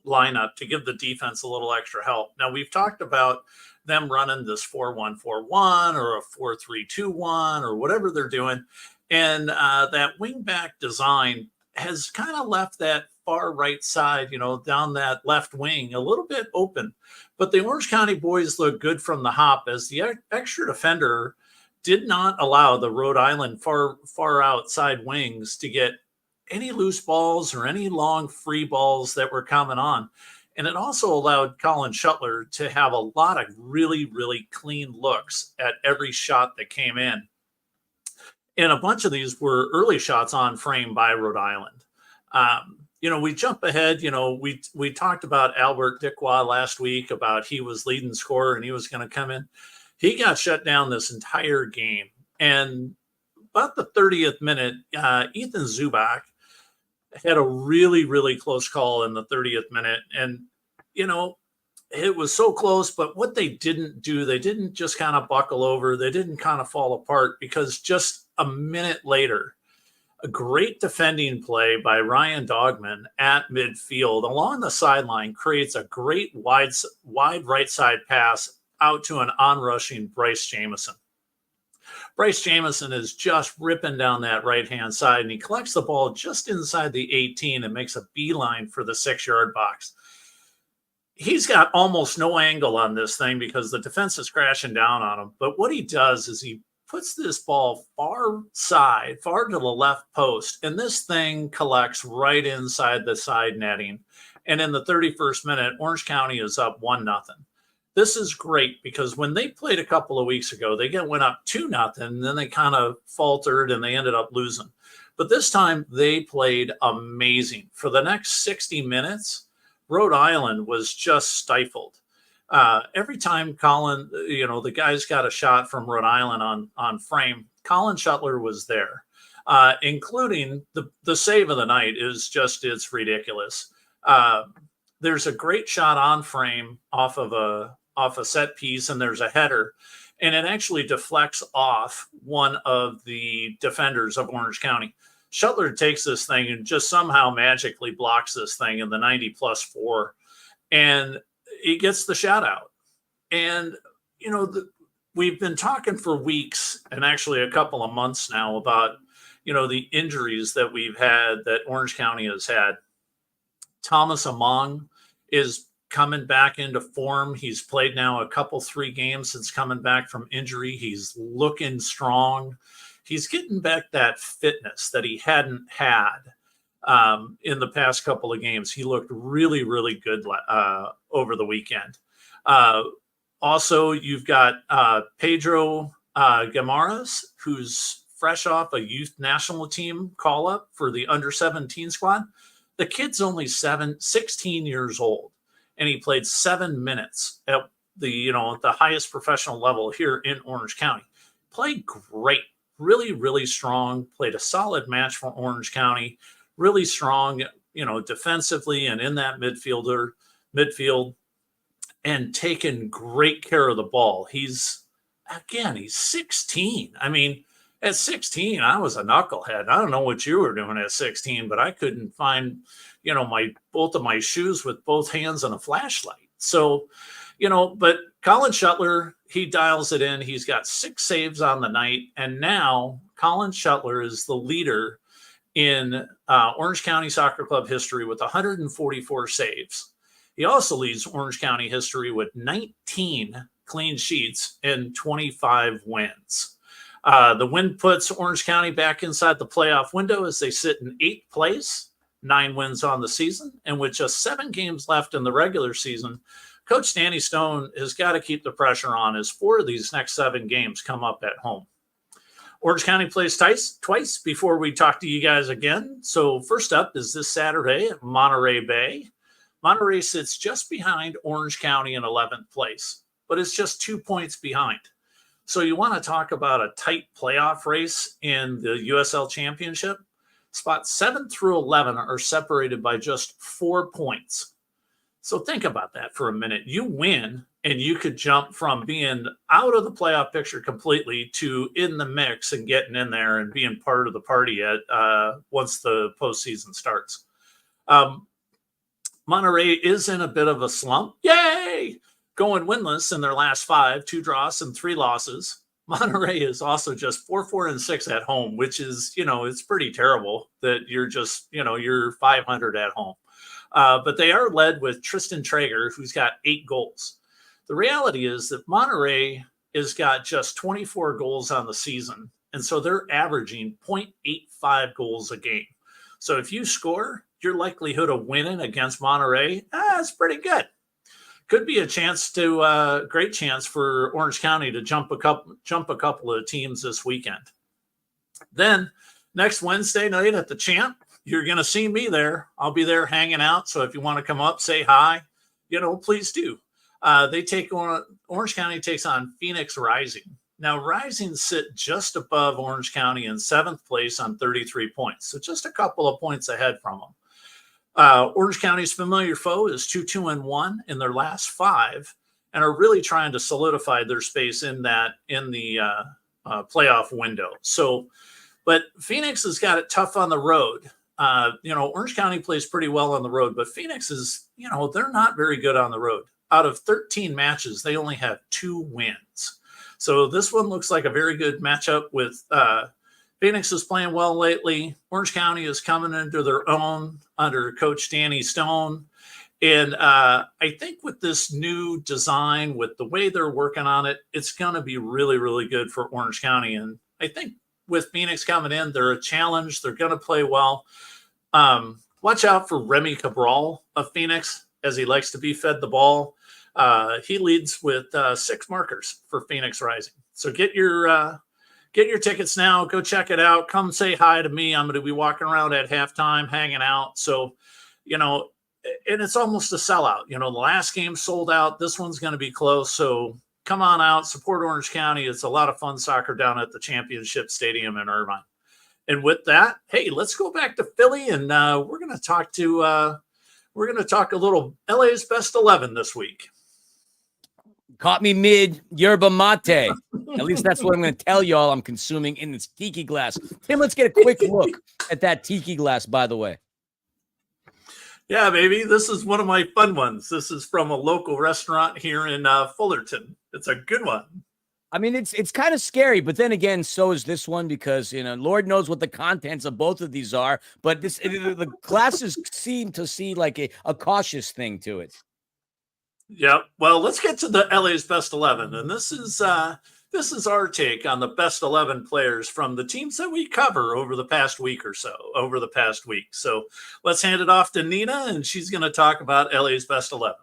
lineup to give the defense a little extra help. Now, we've talked about them running this 4-1-4-1 or a 4-3-2-1 or whatever they're doing. And that wing-back design has kind of left that far right side, down that left wing a little bit open. But the Orange County boys look good from the hop as the extra defender did not allow the Rhode Island far outside wings to get any loose balls or any long free balls that were coming on. And it also allowed Colin Shuttler to have a lot of really, really clean looks at every shot that came in. And a bunch of these were early shots on frame by Rhode Island. We jump ahead. We talked about Albert Dickois last week about he was leading scorer and he was going to come in. He got shut down this entire game. And about the 30th minute, Ethan Zubak had a really, really close call in the 30th minute. And, it was so close, but what they didn't do, they didn't just kind of buckle over. They didn't kind of fall apart because just a minute later, a great defending play by Ryan Dogman at midfield along the sideline creates a great wide right side pass out to an onrushing Bryce Jamison. Bryce Jamison is just ripping down that right-hand side, and he collects the ball just inside the 18 and makes a beeline for the 6-yard box. He's got almost no angle on this thing because the defense is crashing down on him. But what he does is he puts this ball far to the left post, and this thing collects right inside the side netting. And in the 31st minute, Orange County is up 1-0. This is great because when they played a couple of weeks ago, they went up 2-0, and then they kind of faltered and they ended up losing. But this time they played amazing. For the next 60 minutes, Rhode Island was just stifled. Every time Colin, the guys got a shot from Rhode Island on frame, Colin Shuttler was there, including the save of the night it's ridiculous. There's a great shot on frame off a set piece, and there's a header, and it actually deflects off one of the defenders of Orange County. Shuttler takes this thing and just somehow magically blocks this thing in the 90+4, and he gets the shot out. And, we've been talking for weeks and actually a couple of months now about, the injuries that we've had, that Orange County has had. Thomas Among is coming back into form. He's played now 3 games since coming back from injury. He's looking strong. He's getting back that fitness that he hadn't had in the past couple of games. He looked really, really good over the weekend. Also, you've got Pedro Gamaras, who's fresh off a youth national team call-up for the under-17 squad. The kid's only 16 years old, and he played 7 minutes at the highest professional level here in Orange County. Played great, really, really strong, played a solid match for Orange County, really strong, defensively and in that midfield, and taking great care of the ball. He's 16. I mean, at 16, I was a knucklehead. I don't know what you were doing at 16, but I couldn't find, both of my shoes with both hands and a flashlight. So, but Colin Shuttler, he dials it in. He's got 6 saves on the night. And now Colin Shuttler is the leader in Orange County Soccer Club history with 144 saves. He also leads Orange County history with 19 clean sheets and 25 wins. The win puts Orange County back inside the playoff window as they sit in 8th place, 9 wins on the season. And with just 7 games left in the regular season, Coach Danny Stone has got to keep the pressure on as 4 of these next 7 games come up at home. Orange County plays twice before we talk to you guys again. So first up is this Saturday at Monterey Bay. Monterey sits just behind Orange County in 11th place, but it's just 2 points behind. So you want to talk about a tight playoff race in the USL Championship? Spots 7 through 11 are separated by just 4 points. So think about that for a minute. You win, and you could jump from being out of the playoff picture completely to in the mix and getting in there and being part of the party once the postseason starts. Monterey is in a bit of a slump. Yay! Going winless in their last 5, 2 draws and 3 losses. Monterey is also just 4-4-6 at home, which is, it's pretty terrible that you're just, you're 500 at home. But they are led with Tristan Traeger, who's got 8 goals. The reality is that Monterey has got just 24 goals on the season, and so they're averaging 0.85 goals a game. So if you score, your likelihood of winning against Monterey, it's pretty good. Could be a great chance for Orange County to jump a couple of teams this weekend. Then next Wednesday night at the Champ, you're going to see me there. I'll be there hanging out. So if you want to come up, say hi, please do. Orange County takes on Phoenix Rising. Now, Rising sit just above Orange County in 7th place on 33 points. So just a couple of points ahead from them. Orange County's familiar foe is 2-2-1 in their last 5 and are really trying to solidify their space in the playoff window. So, but Phoenix has got it tough on the road. Orange County plays pretty well on the road, but Phoenix is, they're not very good on the road. Out of 13 matches, they only have 2 wins. So this one looks like a very good matchup with Phoenix is playing well lately. Orange County is coming into their own under Coach Danny Stone. And I think with this new design, with the way they're working on it, it's going to be really, really good for Orange County. And I think with Phoenix coming in, they're a challenge. They're going to play well. Watch out for Remy Cabral of Phoenix, as he likes to be fed the ball. He leads with 6 markers for Phoenix Rising. So get your tickets now. Go check it out. Come say hi to me. I'm going to be walking around at halftime, hanging out. So, and it's almost a sellout. The last game sold out. This one's going to be close. So come on out, support Orange County. It's a lot of fun soccer down at the Championship Stadium in Irvine. And with that, hey, let's go back to Philly, and we're going to talk a little LA's best 11 this week. Caught me mid yerba mate. At least that's what I'm going to tell y'all I'm consuming in this tiki glass. Tim, let's get a quick look at that tiki glass, by the way. Yeah, baby. This is one of my fun ones. This is from a local restaurant here in Fullerton. It's a good one. I mean, it's kind of scary, but then again, so is this one because, Lord knows what the contents of both of these are. But the glasses seem to see like a cautious thing to it. Yeah. Well, let's get to the LA's best 11. And this is our take on the best 11 players from the teams that we cover over the past week. So let's hand it off to Nina, and she's going to talk about LA's best 11.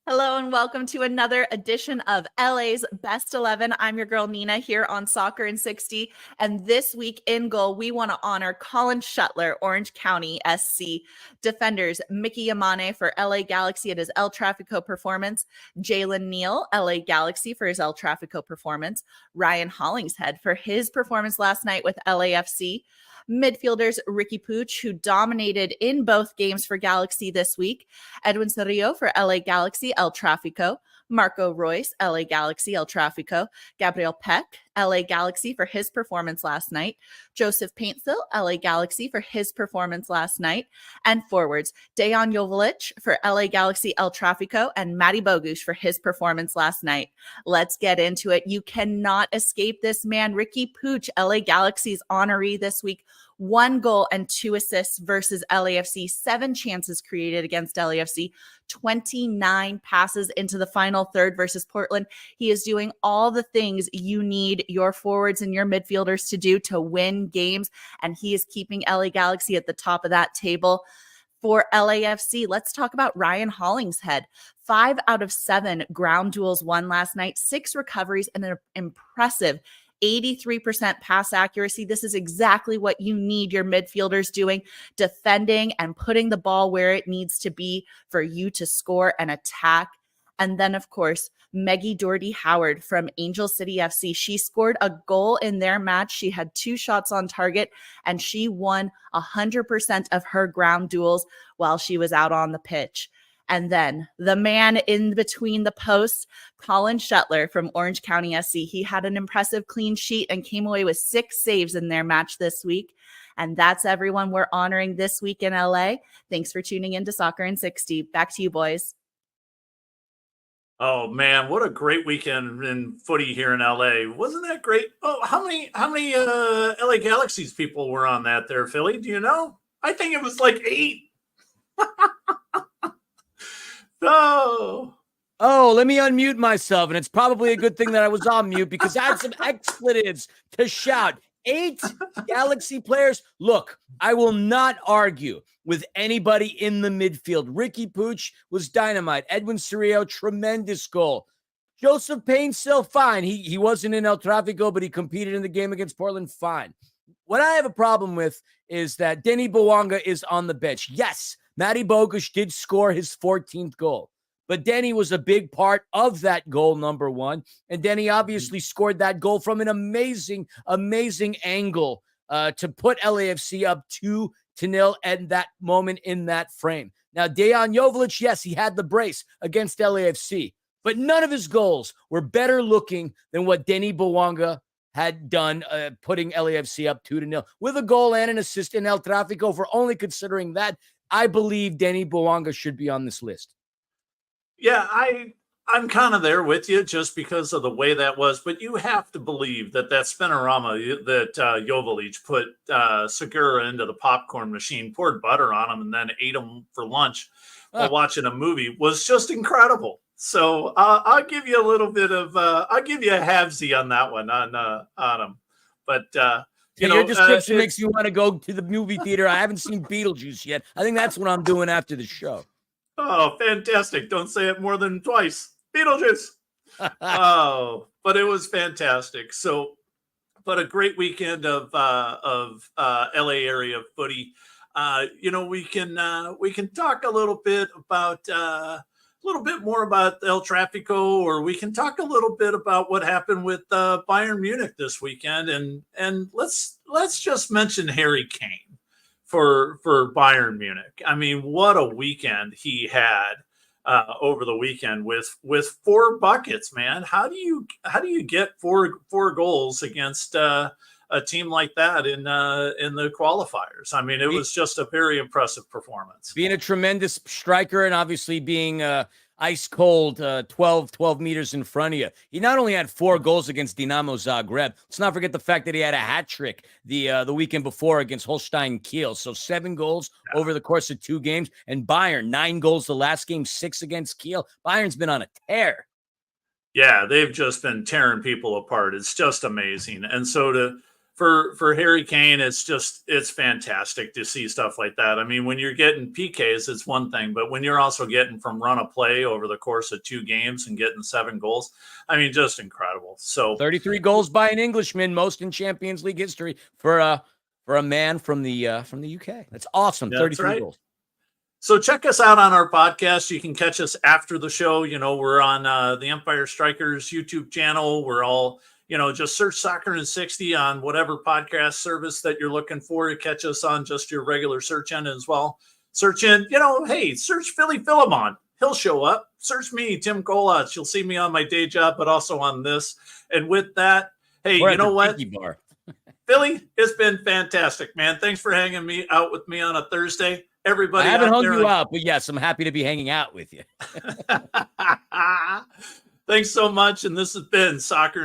Hello and welcome to another edition of LA's Best 11. I'm your girl Nina here on Soccer in 60. And this week in goal, we want to honor Colin Shuttler, Orange County SC. Defenders, Mickey Yamane for LA Galaxy at his El Trafico performance. Jalen Neal, LA Galaxy for his El Trafico performance. Ryan Hollingshead for his performance last night with LAFC. Midfielders, Ricky Pooch, who dominated in both games for Galaxy this week. Edwin Cerrillo for LA Galaxy, El Trafico. Marco Royce, LA Galaxy, El Trafico. Gabriel Peck, LA Galaxy for his performance last night. Joseph Paintsill, LA Galaxy for his performance last night. And forwards, Dejan Joveljic for LA Galaxy, El Trafico, and Matty Bogusz for his performance last night. Let's get into it. You cannot escape this man. Ricky Pooch, LA Galaxy's honoree this week. 1 goal and 2 assists versus LAFC, 7 chances created against LAFC, 29 passes into the final third versus Portland. He is doing all the things you need your forwards and your midfielders to do to win games, and he is keeping LA Galaxy at the top of that table. For LAFC, let's talk about Ryan Hollingshead. 5 out of 7 ground duels won last night, 6 recoveries, and an impressive 83% pass accuracy. This is exactly what you need your midfielders doing, defending and putting the ball where it needs to be for you to score and attack. And then, of course, Meggie Dougherty Howard from Angel City FC. She scored a goal in their match. She had 2 shots on target, and she won 100% of her ground duels while she was out on the pitch. And then the man in between the posts, Colin Shuttler from Orange County SC. He had an impressive clean sheet and came away with 6 saves in their match this week. And that's everyone we're honoring this week in LA. Thanks for tuning in to Soccer in 60. Back to you, boys. Oh man, what a great weekend in footy here in LA. Wasn't that great? Oh, how many LA Galaxies people were on that there, Philly? Do you know? I think it was like 8. No. Oh, let me unmute myself. And it's probably a good thing that I was on mute because I had some expletives to shout. 8 Galaxy players. Look, I will not argue with anybody in the midfield. Ricky Pooch was dynamite. Edwin Cerrillo, tremendous goal. Joseph Paintsill, fine. He wasn't in El Trafico, but he competed in the game against Portland, fine. What I have a problem with is that Denny Bouanga is on the bench. Yes, Matty Bogusz did score his 14th goal, but Denny was a big part of that goal, number 1. And Denny obviously scored that goal from an amazing, amazing angle to put LAFC up 2-0 at that moment in that frame. Now, Dejan Joveljic, yes, he had the brace against LAFC, but none of his goals were better looking than what Denny Bouanga had done, putting LAFC up 2-0 with a goal and an assist in El Trafico. For only considering that, I believe Denny Bouanga should be on this list. Yeah, I I'm kind of there with you just because of the way that was, but you have to believe that spinorama that Jovalic put Segura into the popcorn machine, poured butter on him, and then ate them for lunch while watching a movie was just incredible. So I'll give you a little bit of I'll give you a halvesy on that one on him. But your description makes me want to go to the movie theater. I haven't seen Beetlejuice yet. I think that's what I'm doing after the show. Oh, fantastic. Don't say it more than twice. Beetlejuice. Oh, but it was fantastic. So, but a great weekend of LA area footy. We can talk a little bit about more about El Tráfico, or we can talk a little bit about what happened with Bayern Munich this weekend, and let's just mention Harry Kane for Bayern Munich. I mean, what a weekend he had over the weekend with 4 buckets, man. How do you get four goals against a team like that in the qualifiers? I mean, it was just a very impressive performance. Being a tremendous striker and obviously being ice cold, 12 meters in front of you. He not only had 4 goals against Dinamo Zagreb. Let's not forget the fact that he had a hat trick the weekend before against Holstein Kiel. So 7 goals over the course of 2 games. And Bayern, 9 goals the last game, 6 against Kiel. Bayern's been on a tear. Yeah, they've just been tearing people apart. It's just amazing. And so for Harry Kane, it's fantastic to see stuff like that. I mean, when you're getting PKs, it's one thing, but when you're also getting from run of play over the course of 2 games and getting 7 goals, I mean, just incredible. So 33 goals by an Englishman, most in Champions League history for a man from the UK. That's awesome. That's 33 right. goals. So check us out on our podcast. You can catch us after the show. We're on the Empire Strykers YouTube channel. We're all, just search Soccer in 60 on whatever podcast service that you're looking for to catch us on, just your regular search engine as well. Search in, search Philly Philemon. He'll show up. Search me, Tim Kolotz. You'll see me on my day job, but also on this. And with that, hey, you know what? Philly, it's been fantastic, man. Thanks for hanging out with me on a Thursday. Everybody, I haven't hung you out, but yes, I'm happy to be hanging out with you. Thanks so much. And this has been Soccer